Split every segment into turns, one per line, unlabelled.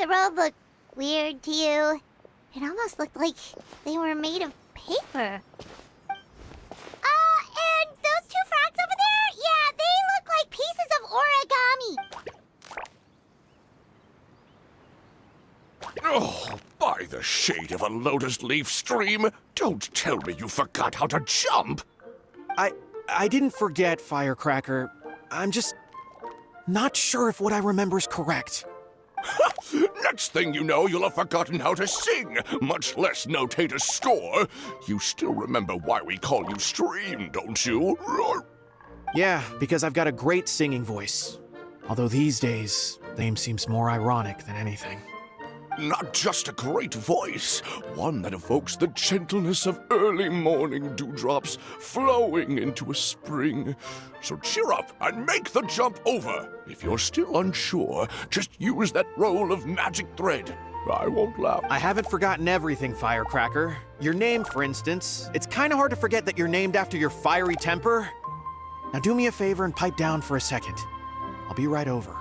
the road look weird to you? It almost looked like they were made of paper. And those two frogs over there? Yeah, they look like pieces of origami.
Oh, by the shade of a lotus leaf stream, don't tell me you forgot how to jump!
I didn't forget, Firecracker. I'm just not sure if what I remember is correct.
Next thing you know, you'll have forgotten how to sing, much less notate a score. You still remember why we call you Stream, don't you?
Yeah, because I've got a great singing voice. Although these days, the name seems more ironic than anything.
Not just a great voice, one that evokes the gentleness of early morning dewdrops flowing into a spring. So cheer up and make the jump over. If you're still unsure, just use that roll of magic thread. I won't laugh.
I haven't forgotten everything, Firecracker. Your name, for instance. It's kind of hard to forget that you're named after your fiery temper. Now do me a favor and pipe down for a second. I'll be right over.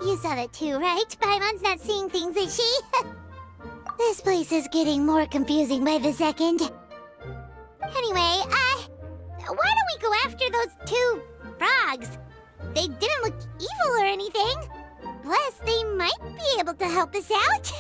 You saw that too, right? Paimon's not seeing things, is she? This place is getting more confusing by the second. Anyway, why don't we go after those two frogs? They didn't look evil or anything. Plus, they might be able to help us out.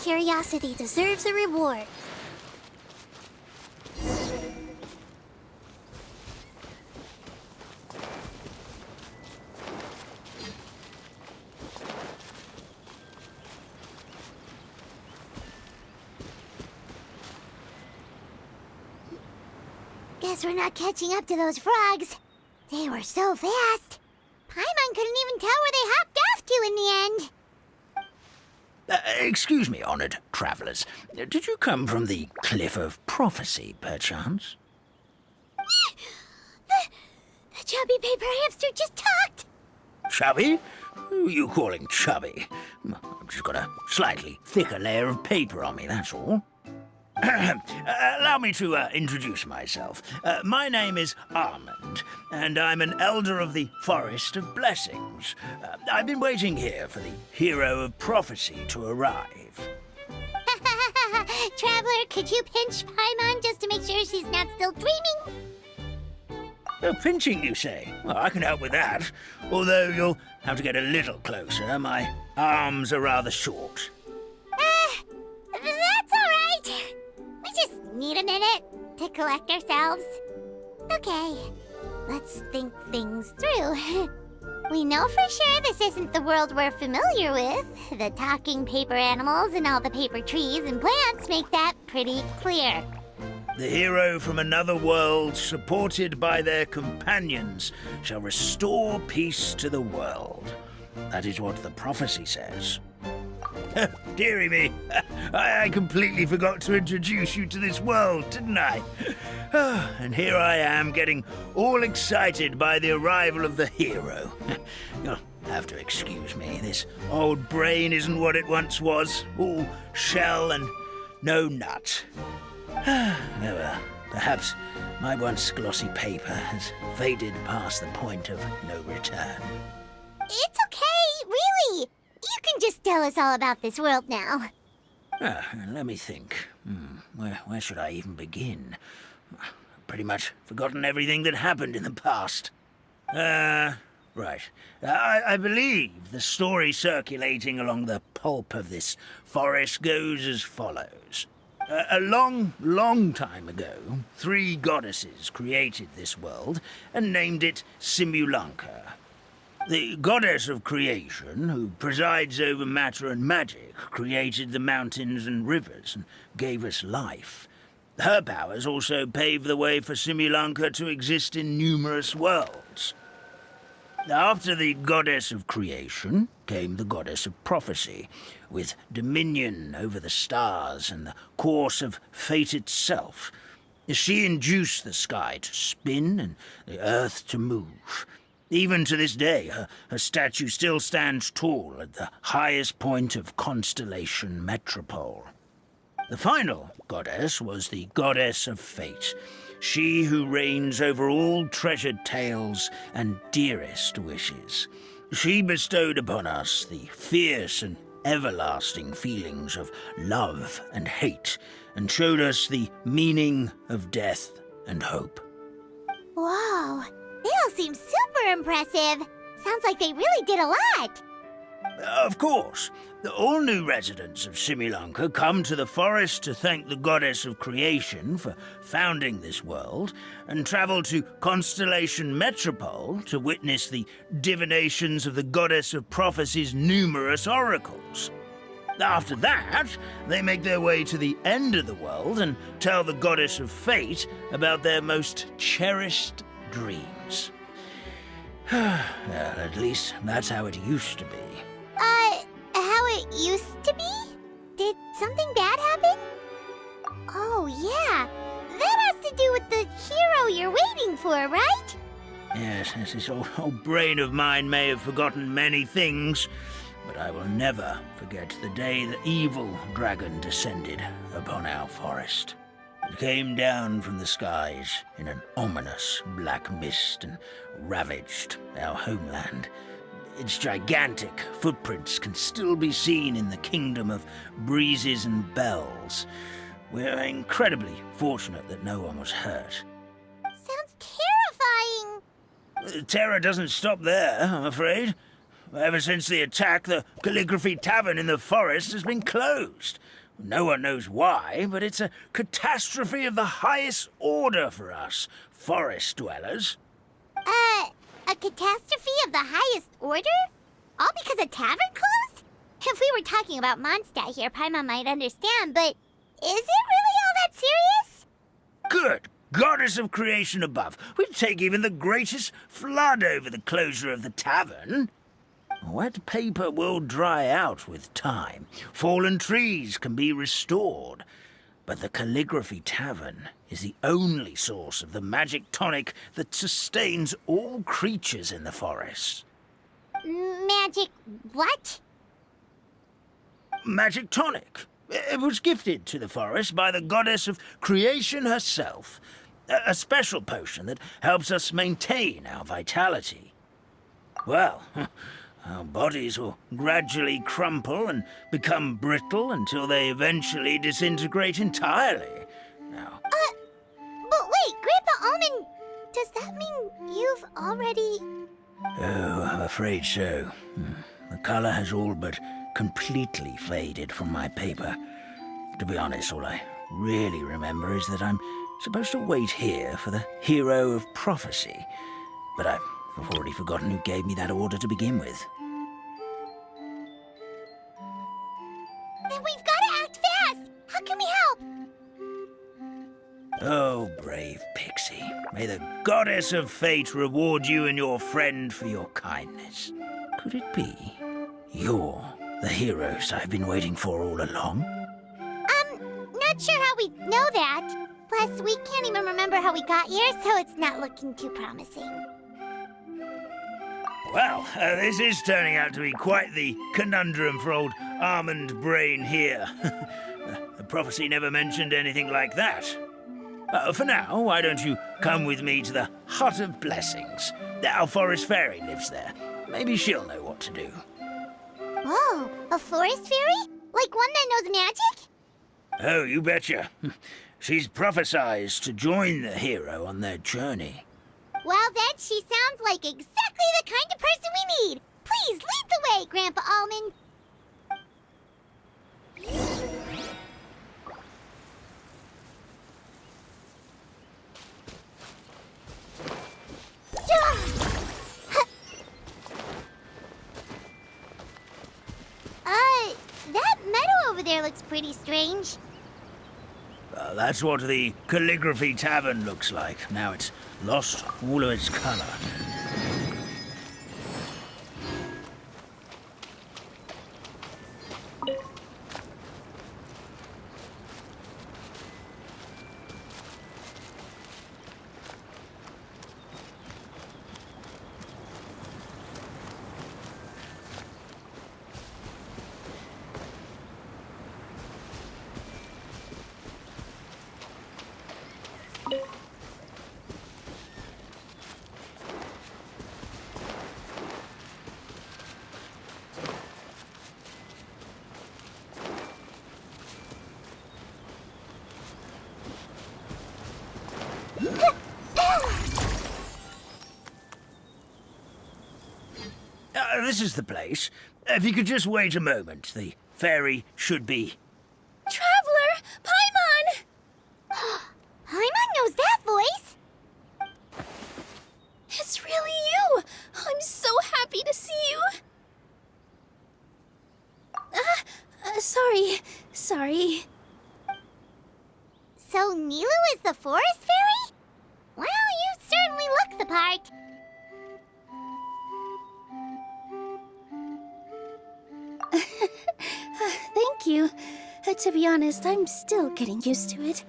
Curiosity deserves a reward. Guess we're not catching up to those frogs. They were so fast. Paimon couldn't even tell where they hopped off to in the end.
Excuse me, honored travelers. Did you come from the Cliff of Prophecy, perchance?
The chubby paper hamster just talked!
Chubby? Who are you calling chubby? I've just got a slightly thicker layer of paper on me, that's all. Allow me to introduce myself. My name is Almond, and I'm an elder of the Forest of Blessings. I've been waiting here for the hero of prophecy to arrive.
Traveler, could you pinch Paimon just to make sure she's not still dreaming?
Pinching, you say? Well, I can help with that. Although you'll have to get a little closer. My arms are rather short.
That's all right. We just need a minute to collect ourselves. Okay, let's think things through. We know for sure this isn't the world we're familiar with. The talking paper animals and all the paper trees and plants make that pretty clear.
The hero from another world, supported by their companions, shall restore peace to the world. That is what the prophecy says. Dearie me, I completely forgot to introduce you to this world, didn't I? And here I am, getting all excited by the arrival of the hero. You'll have to excuse me, this old brain isn't what it once was, all shell and no nut. Perhaps my once glossy paper has faded past the point of no return.
It's okay, really. You can just tell us all about this world now.
Let me think. Where should I even begin? I've pretty much forgotten everything that happened in the past. Right. I believe the story circulating along the pulp of this forest goes as follows. A long, long time ago, 3 goddesses created this world and named it Simulanka. The goddess of creation, who presides over matter and magic, created the mountains and rivers and gave us life. Her powers also paved the way for Simulanka to exist in numerous worlds. After the goddess of creation came the goddess of prophecy, with dominion over the stars and the course of fate itself. She induced the sky to spin and the earth to move. Even to this day, her statue still stands tall at the highest point of Constellation Metropole. The final goddess was the goddess of fate, she who reigns over all treasured tales and dearest wishes. She bestowed upon us the fierce and everlasting feelings of love and hate, and showed us the meaning of death and hope.
Whoa, they all seem super impressive. Sounds like they really did a lot.
Of course, all new residents of Simulunca come to the forest to thank the goddess of creation for founding this world, and travel to Constellation Metropole to witness the divinations of the goddess of prophecy's numerous oracles. After that, they make their way to the end of the world and tell the goddess of fate about their most cherished dreams. Well, at least that's how it used to be.
How it used to be? Did something bad happen? Oh, yeah. That has to do with the hero you're waiting for, right?
Yes, this old brain of mine may have forgotten many things, but I will never forget the day the evil dragon descended upon our forest. It came down from the skies in an ominous black mist and ravaged our homeland. Its gigantic footprints can still be seen in the kingdom of breezes and bells. We're incredibly fortunate that no one was hurt.
Sounds terrifying.
The terror doesn't stop there, I'm afraid. Ever since the attack, the Calligraphy Tavern in the forest has been closed. No one knows why, but it's a catastrophe of the highest order for us, forest dwellers.
A catastrophe of the highest order? All because a tavern closed? If we were talking about Mondstadt here, Paimon might understand, but is it really all that serious?
Good goddess of creation above. We'd take even the greatest flood over the closure of the tavern. Wet paper will dry out with time. Fallen trees can be restored. But the Calligraphy Tavern is the only source of the magic tonic that sustains all creatures in the forest.
Magic what?
Magic tonic. It was gifted to the forest by the goddess of creation herself. A special potion that helps us maintain our vitality. Well, our bodies will gradually crumple and become brittle until they eventually disintegrate entirely. Now,
But wait, Grandpa Almond, does that mean you've already...
oh, I'm afraid so. The color has all but completely faded from my paper. To be honest, all I really remember is that I'm supposed to wait here for the hero of prophecy. But I've already forgotten who gave me that order to begin with.
Then we've got to act fast! How can we help?
Oh, brave Pixie. May the goddess of fate reward you and your friend for your kindness. Could it be you're the heroes I've been waiting for all along?
Not sure how we know that. Plus, we can't even remember how we got here, so it's not looking too promising.
Well, this is turning out to be quite the conundrum for old Almond Brain here. The prophecy never mentioned anything like that. For now, why don't you come with me to the Hut of Blessings? Our forest fairy lives there. Maybe she'll know what to do.
Whoa, a forest fairy? Like one that knows magic?
Oh, you betcha. She's prophesied to join the hero on their journey.
Well, then she sounds like exactly the kind of person we need. Please lead the way, Grandpa Almond. That meadow over there looks pretty strange.
That's what the Calligraphy Tavern looks like. Now it's lost all of its color. this is the place. If you could just wait a moment, the fairy should be...
Traveler! Paimon! Paimon knows that voice!
It's really you! I'm so happy to see you! Sorry.
So Nilu is the forest fairy? Well, you certainly look the part.
Thank you. To be honest, I'm still getting used to it.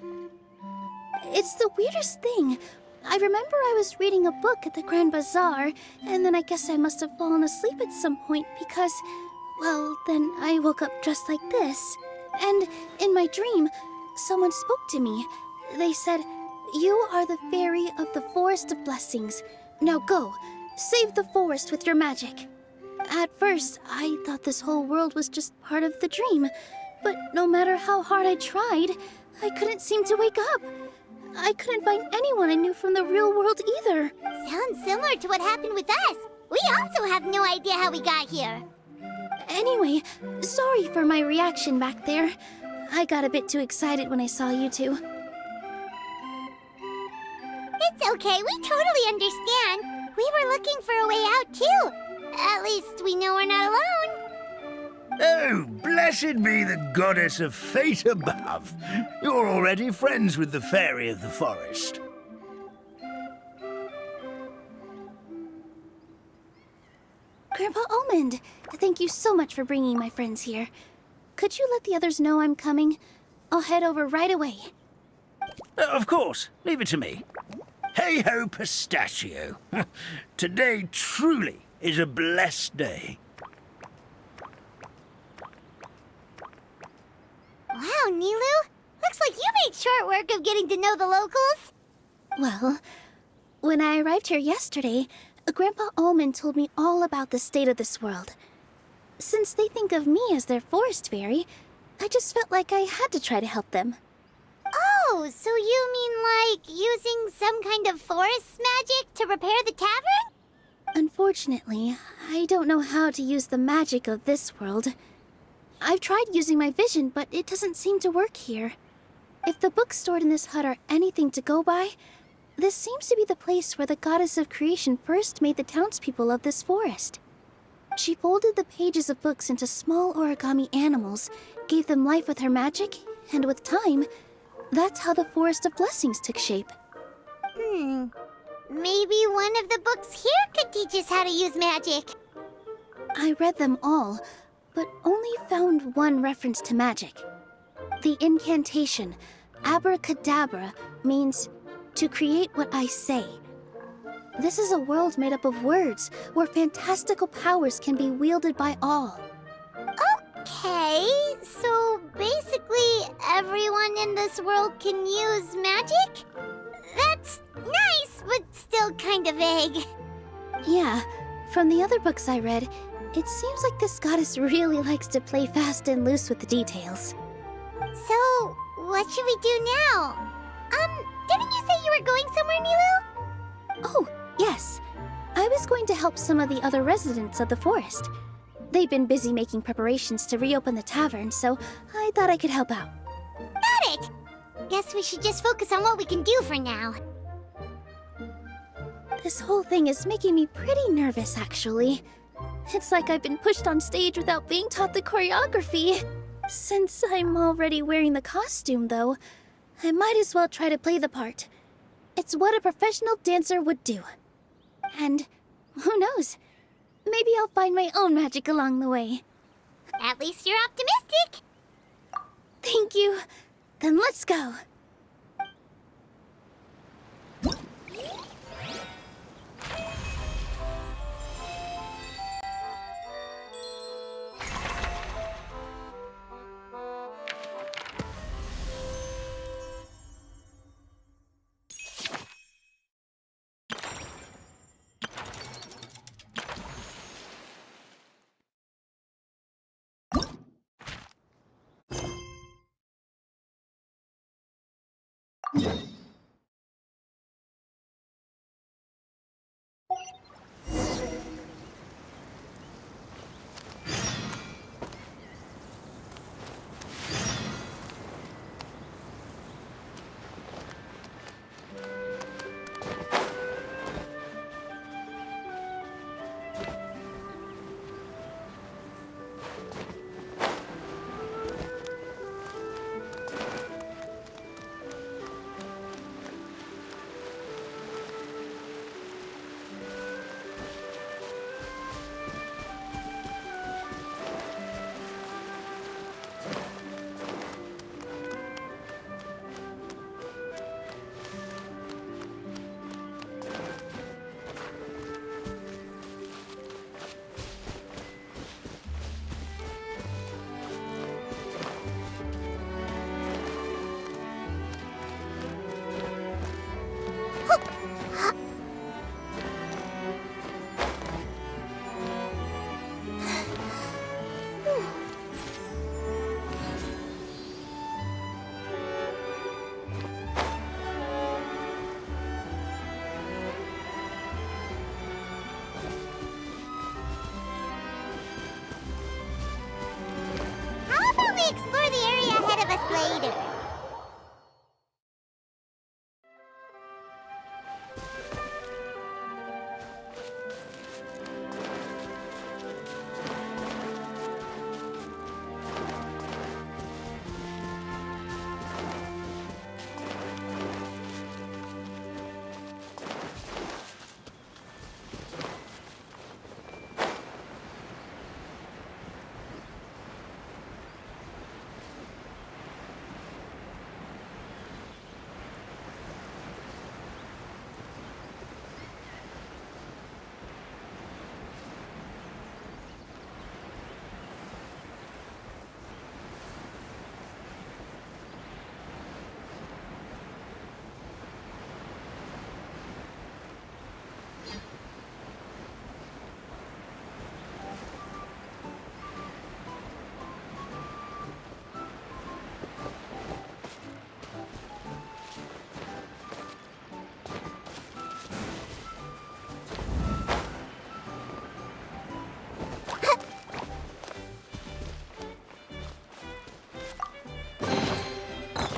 It's the weirdest thing. I remember I was reading a book at the Grand Bazaar, and then I guess I must have fallen asleep at some point because, well, then I woke up just like this. And in my dream, someone spoke to me. They said, "You are the fairy of the Forest of Blessings. Now go, save the forest with your magic." At first, I thought this whole world was just part of the dream, but no matter how hard I tried, I couldn't seem to wake up. I couldn't find anyone I knew from the real world either.
Sounds similar to what happened with us. We also have no idea how we got here.
Anyway, sorry for my reaction back there. I got a bit too excited when I saw you two.
It's okay, we totally understand. We were looking for a way out too. At least we know we're not alone.
Oh, blessed be the goddess of fate above. You're already friends with the fairy of the forest.
Grandpa Almond, thank you so much for bringing my friends here. Could you let the others know I'm coming? I'll head over right away.
Of course, leave it to me. Hey-ho, pistachio. Today truly is a blessed day.
Wow, Nilu. Looks like you made short work of getting to know the locals.
Well, when I arrived here yesterday, Grandpa Almond told me all about the state of this world. Since they think of me as their forest fairy, I just felt like I had to try to help them.
Oh, so you mean like using some kind of forest magic to repair the tavern?
Unfortunately, I don't know how to use the magic of this world. I've tried using my vision, but it doesn't seem to work here. If the books stored in this hut are anything to go by, this seems to be the place where the goddess of creation first made the townspeople of this forest. She folded the pages of books into small origami animals, gave them life with her magic, and with time, that's how the Forest of Blessings took shape.
Maybe one of the books here could teach us how to use magic.
I read them all, but only found one reference to magic. The incantation, abracadabra, means to create what I say. This is a world made up of words, where fantastical powers can be wielded by all.
Okay, so basically everyone in this world can use magic? That's nice, but still kind of vague.
Yeah, from the other books I read, it seems like this goddess really likes to play fast and loose with the details.
So, what should we do now? Didn't you say you were going somewhere, Nilu?
Oh, yes. I was going to help some of the other residents of the forest. They've been busy making preparations to reopen the tavern, so I thought I could help out.
Got it! Guess we should just focus on what we can do for now.
This whole thing is making me pretty nervous, actually. It's like I've been pushed on stage without being taught the choreography. Since I'm already wearing the costume, though, I might as well try to play the part. It's what a professional dancer would do. And who knows? Maybe I'll find my own magic along the way.
At least you're optimistic.
Thank you. Then let's go.
later.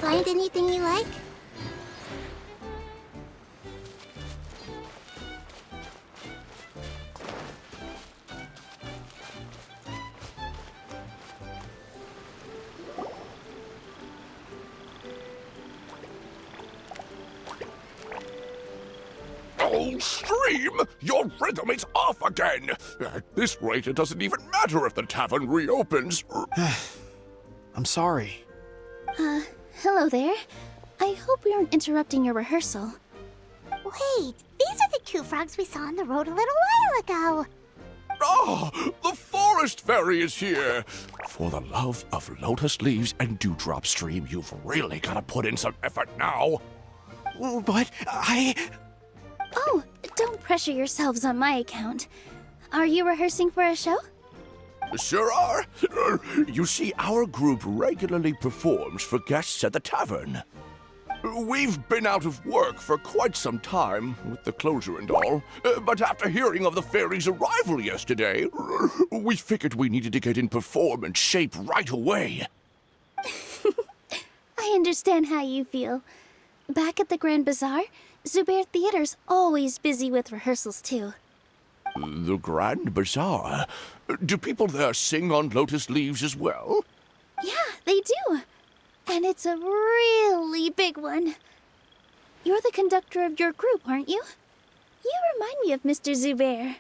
Find anything you like?
Oh, Stream! Your rhythm is off again! At this rate, it doesn't even matter if the tavern reopens.
I'm sorry.
Hello there. I hope we aren't interrupting your rehearsal.
Wait, these are the two frogs we saw on the road a little while ago.
Ah, the forest fairy is here! For the love of lotus leaves and dewdrop, Stream, you've really got to put in some effort now.
But
Oh, don't pressure yourselves on my account. Are you rehearsing for a show?
Sure are. You see, our group regularly performs for guests at the tavern. We've been out of work for quite some time, with the closure and all, but after hearing of the fairy's arrival yesterday, we figured we needed to get in performance shape right away.
I understand how you feel. Back at the Grand Bazaar, Zubair Theater's always busy with rehearsals too.
The Grand Bazaar? Do people there sing on lotus leaves as well?
Yeah, they do. And it's a really big one. You're the conductor of your group, aren't you? You remind me of Mr. Zubair.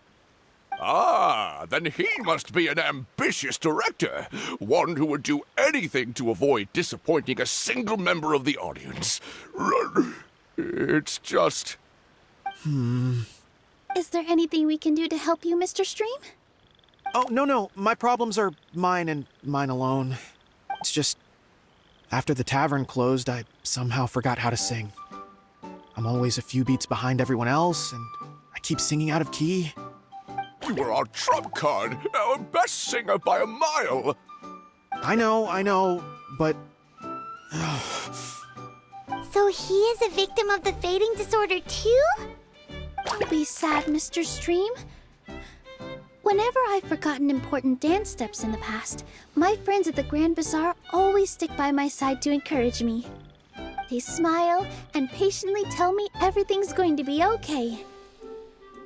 Ah, then he must be an ambitious director. One who would do anything to avoid disappointing a single member of the audience. It's just...
Is there anything we can do to help you, Mr. Stream?
Oh, no. My problems are mine and mine alone. It's just, after the tavern closed, I somehow forgot how to sing. I'm always a few beats behind everyone else, and I keep singing out of key.
You were our trump card, our best singer by a mile.
I know, but...
So he is a victim of the fading disorder too?
Don't be sad, Mr. Stream. Whenever I've forgotten important dance steps in the past, my friends at the Grand Bazaar always stick by my side to encourage me. They smile and patiently tell me everything's going to be okay.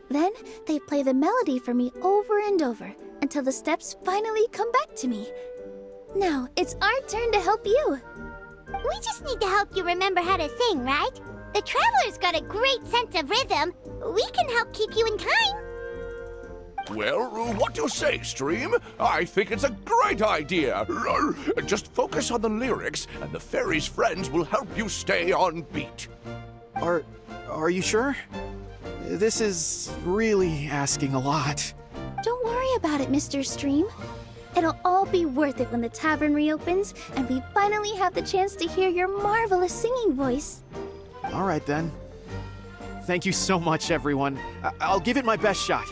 Then they play the melody for me over and over until the steps finally come back to me. Now it's our turn to help you.
We just need to help you remember how to sing, right? The Traveler's got a great sense of rhythm. We can help keep you in time.
Well, what do you say, Stream? I think it's a great idea. Just focus on the lyrics, and the fairy's friends will help you stay on beat.
Are you sure? This is really asking a lot.
Don't worry about it, Mr. Stream. It'll all be worth it when the tavern reopens and we finally have the chance to hear your marvelous singing voice.
All right, then. Thank you so much, everyone. I'll give it my best shot.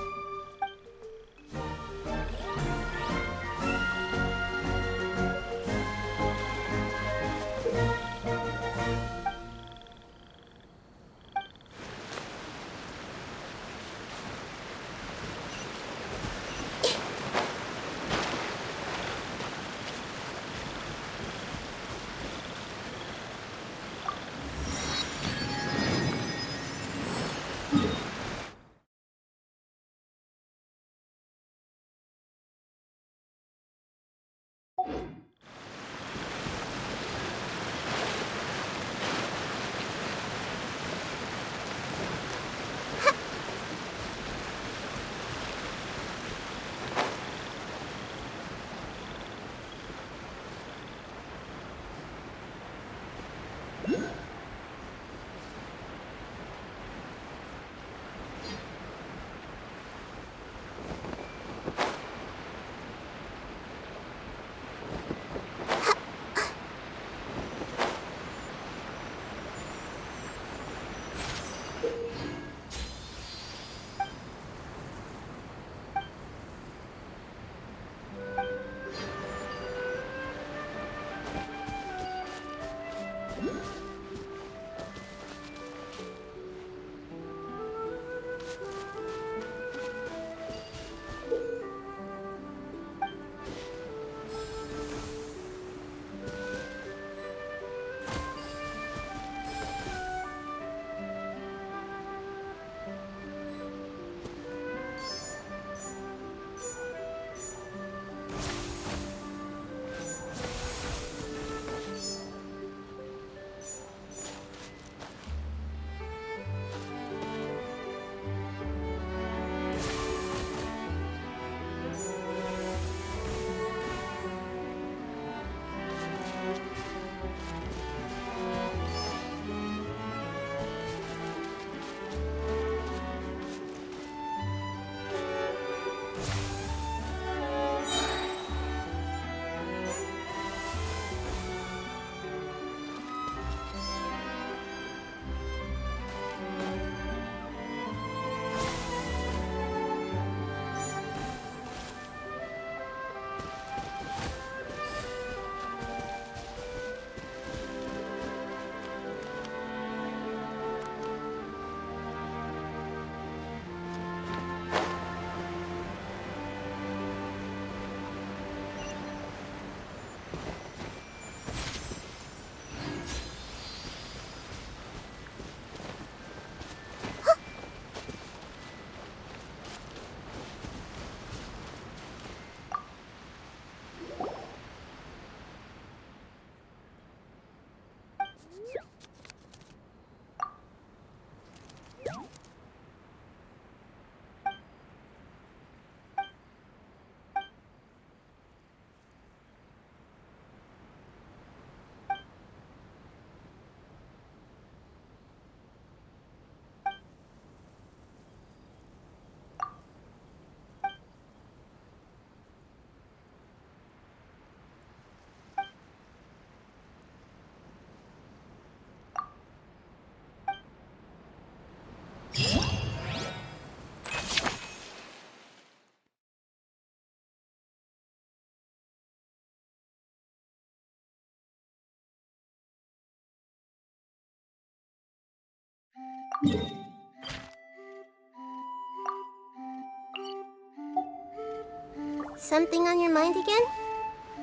Something on your mind again?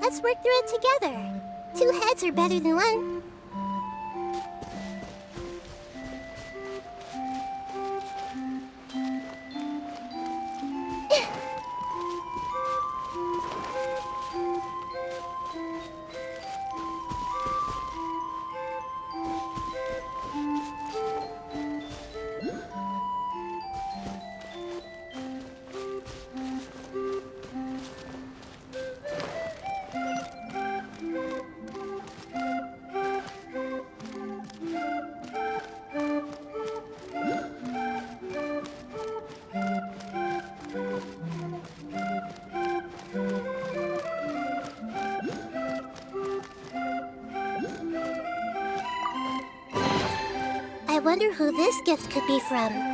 Let's work through it together. Two heads are better than one. I wonder who this gift could be from.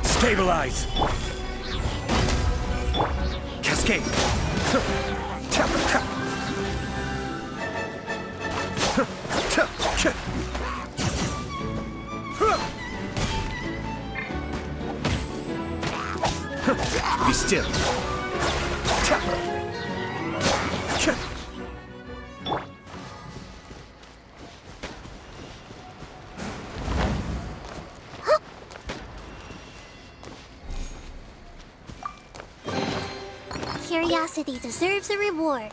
Stabilize! Cascade! Be still!
Curiosity deserves a reward.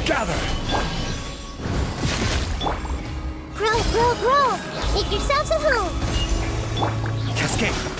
Gather!
Grow, grow, grow! Make yourselves a home!
Cascade!